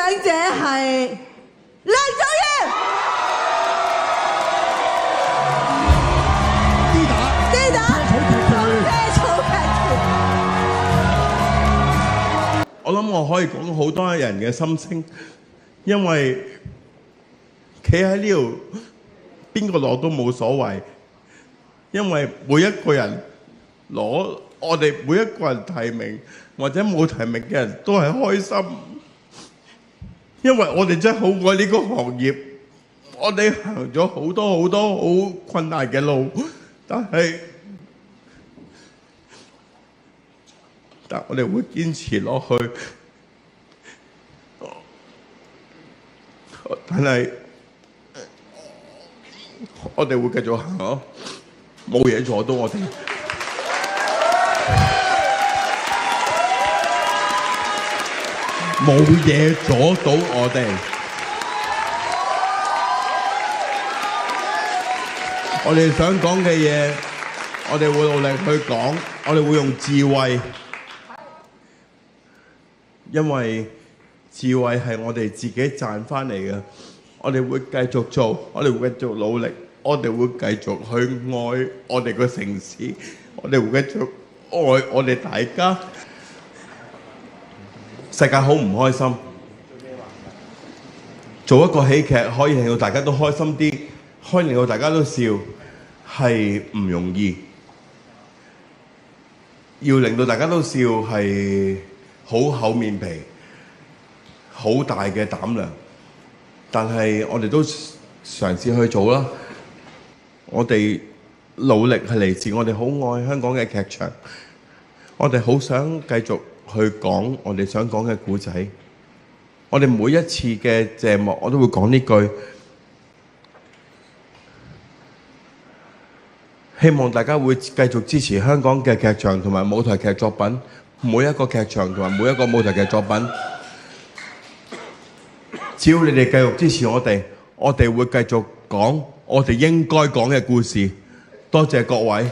獎者係梁祖堯。D 打車草劇團。我諗我可以講好多人嘅心聲，因為企喺呢度，邊個攞都冇所謂，因為每一個人攞我哋每一個人提名或者冇提名嘅人都係開心，因為我哋真係好愛呢個行業，我哋行咗好多好困難嘅路，但我哋會堅持落去，但係我哋會繼續行咯，冇嘢阻到我哋。冇嘢阻到我哋。我哋想講嘅嘢，我哋會努力去講，我哋會用智慧，因為智慧係我哋自己賺返嚟嘅。我哋會繼續做，我哋會繼續努力，我哋會繼續去愛我哋個城市，我哋會繼續愛我哋大家。世界好唔開心，做一個喜劇可以令到大家都開心啲，可以令到大家都笑，係唔容易。要令到大家都笑係好厚面皮，好大嘅膽量，但係我哋都嘗試去做啦。我哋努力係嚟自我哋好愛香港嘅劇場，我哋好想繼續去講我哋想講嘅故仔，我哋每一次嘅謝幕我都會講呢句，希望大家會繼續支持香港嘅劇場同埋舞台劇作品，每一個劇場同埋每一個舞台劇作品，只要你哋繼續支持我哋會繼續講我哋應該講嘅故事。多謝各位。